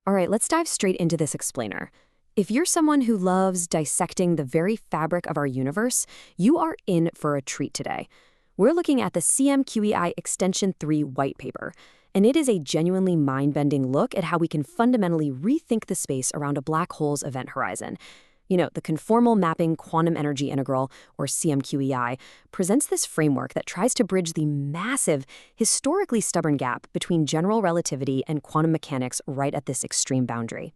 All right, let's dive straight into this explainer. If you're someone who loves dissecting the very fabric of our universe, you are in for a treat today. We're looking at the CMQEI Extension 3 white paper, and it is a genuinely mind-bending look at how we can fundamentally rethink the space around a black hole's event horizon. You know, the conformal mapping quantum energy integral, or CMQEI, presents this framework that tries to bridge the massive, historically stubborn gap between general relativity and quantum mechanics right at this extreme boundary.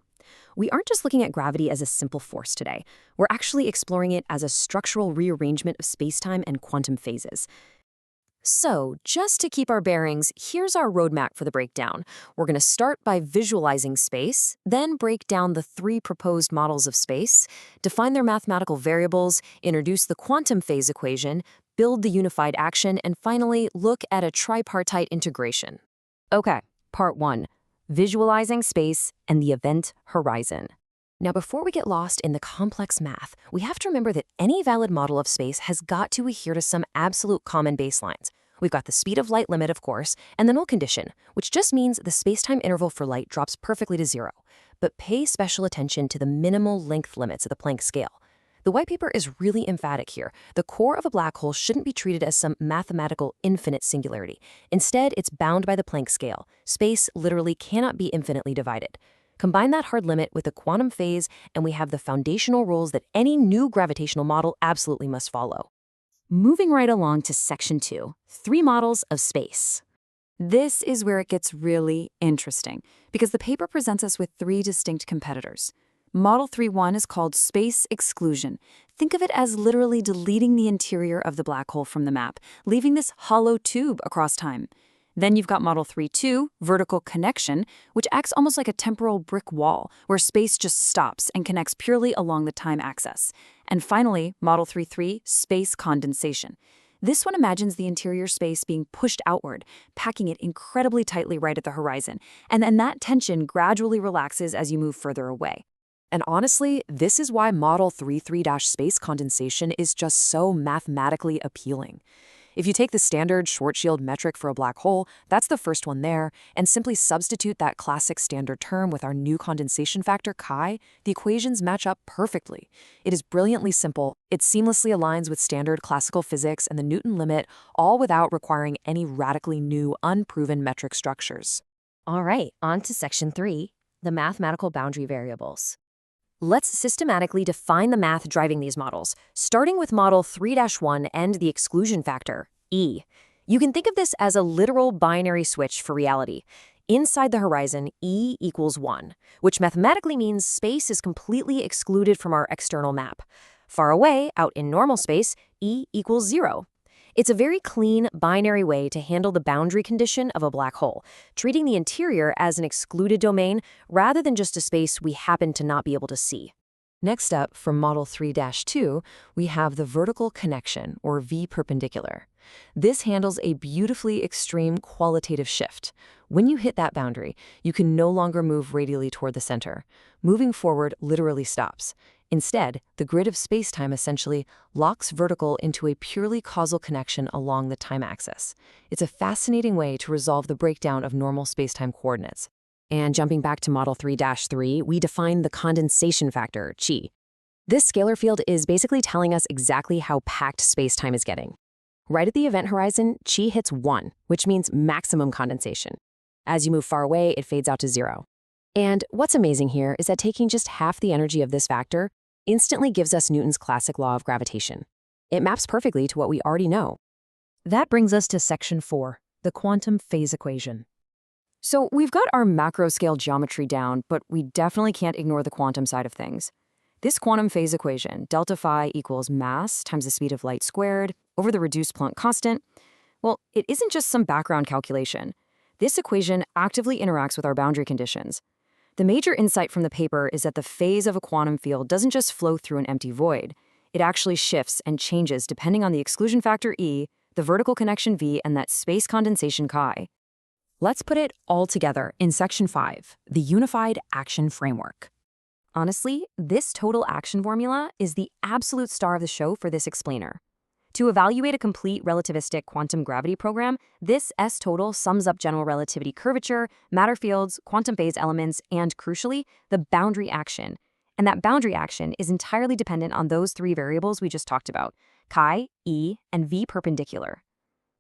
We aren't just looking at gravity as a simple force today. We're actually exploring it as a structural rearrangement of spacetime and quantum phases. So, just to keep our bearings, here's our roadmap for the breakdown. We're going to start by visualizing space, then break down the three proposed models of space, define their mathematical variables, introduce the quantum phase equation, build the unified action, and finally, look at a tripartite integration. Okay, part 1. Visualizing space and the event horizon. Now, before we get lost in the complex math, we have to remember that any valid model of space has got to adhere to some absolute common baselines. We've got the speed of light limit, of course, and the null condition, which just means the spacetime interval for light drops perfectly to 0. But pay special attention to the minimal length limits of the Planck scale. The white paper is really emphatic here. The core of a black hole shouldn't be treated as some mathematical infinite singularity. Instead, it's bound by the Planck scale. Space literally cannot be infinitely divided. Combine that hard limit with a quantum phase, and we have the foundational rules that any new gravitational model absolutely must follow. Moving right along to Section 2, 3 models of space. This is where it gets really interesting, because the paper presents us with 3 distinct competitors. Model 3.1 is called space-exclusion. Think of it as literally deleting the interior of the black hole from the map, leaving this hollow tube across time. Then you've got Model 3.2, vertical connection, which acts almost like a temporal brick wall, where space just stops and connects purely along the time axis. And finally, Model 3.3, space condensation. This one imagines the interior space being pushed outward, packing it incredibly tightly right at the horizon, and then that tension gradually relaxes as you move further away. And honestly, this is why Model 3.3-space condensation is just so mathematically appealing. If you take the standard Schwarzschild metric for a black hole, that's the first one there, and simply substitute that classic standard term with our new condensation factor, chi, the equations match up perfectly. It is brilliantly simple, it seamlessly aligns with standard classical physics and the Newton limit, all without requiring any radically new, unproven metric structures. All right, on to Section 3, the mathematical boundary variables. Let's systematically define the math driving these models, starting with Model 3-1 and the exclusion factor, E. You can think of this as a literal binary switch for reality. Inside the horizon, E equals 1, which mathematically means space is completely excluded from our external map. Far away, out in normal space, E equals 0. It's a very clean, binary way to handle the boundary condition of a black hole, treating the interior as an excluded domain rather than just a space we happen to not be able to see. Next up, from Model 3-2, we have the vertical connection, or V perpendicular. This handles a beautifully extreme qualitative shift. When you hit that boundary, you can no longer move radially toward the center. Moving forward literally stops. Instead, the grid of spacetime essentially locks vertical into a purely causal connection along the time axis. It's a fascinating way to resolve the breakdown of normal spacetime coordinates. And jumping back to Model 3-3, we define the condensation factor, chi. This scalar field is basically telling us exactly how packed spacetime is getting. Right at the event horizon, chi hits 1, which means maximum condensation. As you move far away, it fades out to 0. And what's amazing here is that taking just half the energy of this factor instantly gives us Newton's classic law of gravitation. It maps perfectly to what we already know. That brings us to Section 4, the quantum phase equation. So we've got our macro-scale geometry down, but we definitely can't ignore the quantum side of things. This quantum phase equation, delta phi equals mass times the speed of light squared over the reduced Planck constant, well, it isn't just some background calculation. This equation actively interacts with our boundary conditions. The major insight from the paper is that the phase of a quantum field doesn't just flow through an empty void. It actually shifts and changes depending on the exclusion factor E, the vertical connection V, and that space condensation chi. Let's put it all together in Section 5, the unified action framework. Honestly, this total action formula is the absolute star of the show for this explainer. To evaluate a complete relativistic quantum gravity program, this S total sums up general relativity curvature, matter fields, quantum phase elements, and crucially, the boundary action. And that boundary action is entirely dependent on those three variables we just talked about, chi, E, and V perpendicular.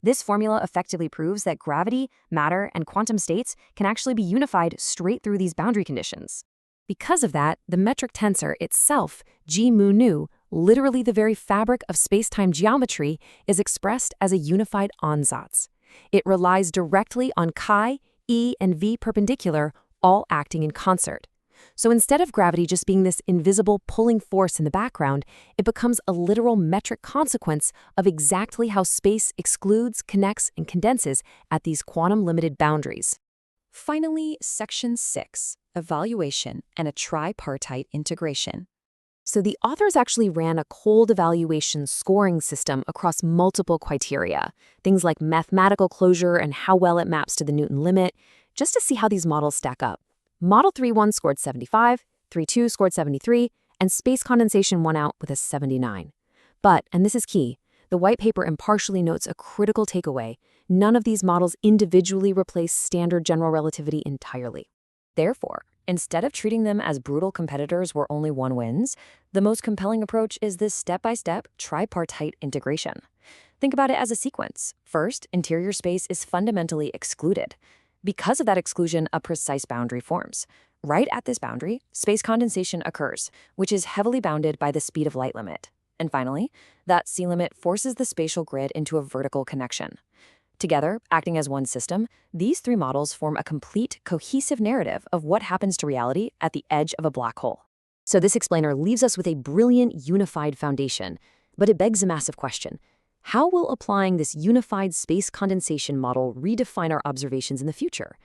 This formula effectively proves that gravity, matter, and quantum states can actually be unified straight through these boundary conditions. Because of that, the metric tensor itself, G mu nu, literally the very fabric of space-time geometry, is expressed as a unified ansatz. It relies directly on chi, E, and V perpendicular, all acting in concert. So instead of gravity just being this invisible pulling force in the background, it becomes a literal metric consequence of exactly how space excludes, connects, and condenses at these quantum-limited boundaries. Finally, Section 6, Evaluation and a Tripartite Integration. So the authors actually ran a cold evaluation scoring system across multiple criteria, things like mathematical closure and how well it maps to the Newton limit, just to see how these models stack up. Model 3.1 scored 75, 3.2 scored 73, and space condensation won out with a 79. But, and this is key, the white paper impartially notes a critical takeaway: none of these models individually replace standard general relativity entirely. Therefore, instead of treating them as brutal competitors where only one wins, the most compelling approach is this step-by-step tripartite integration. Think about it as a sequence. First, interior space is fundamentally excluded. Because of that exclusion, a precise boundary forms. Right at this boundary, space condensation occurs, which is heavily bounded by the speed of light limit. And finally, that C limit forces the spatial grid into a vertical connection. Together, acting as one system, these three models form a complete, cohesive narrative of what happens to reality at the edge of a black hole. So this explainer leaves us with a brilliant, unified foundation, but it begs a massive question. How will applying this unified space condensation model redefine our observations in the future?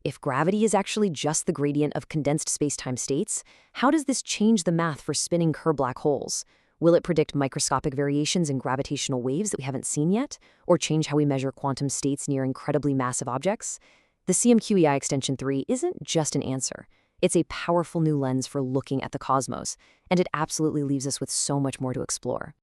If gravity is actually just the gradient of condensed space-time states, how does this change the math for spinning Kerr black holes? Will it predict microscopic variations in gravitational waves that we haven't seen yet, or change how we measure quantum states near incredibly massive objects? The CMQEI Extension 3 isn't just an answer. It's a powerful new lens for looking at the cosmos, and it absolutely leaves us with so much more to explore.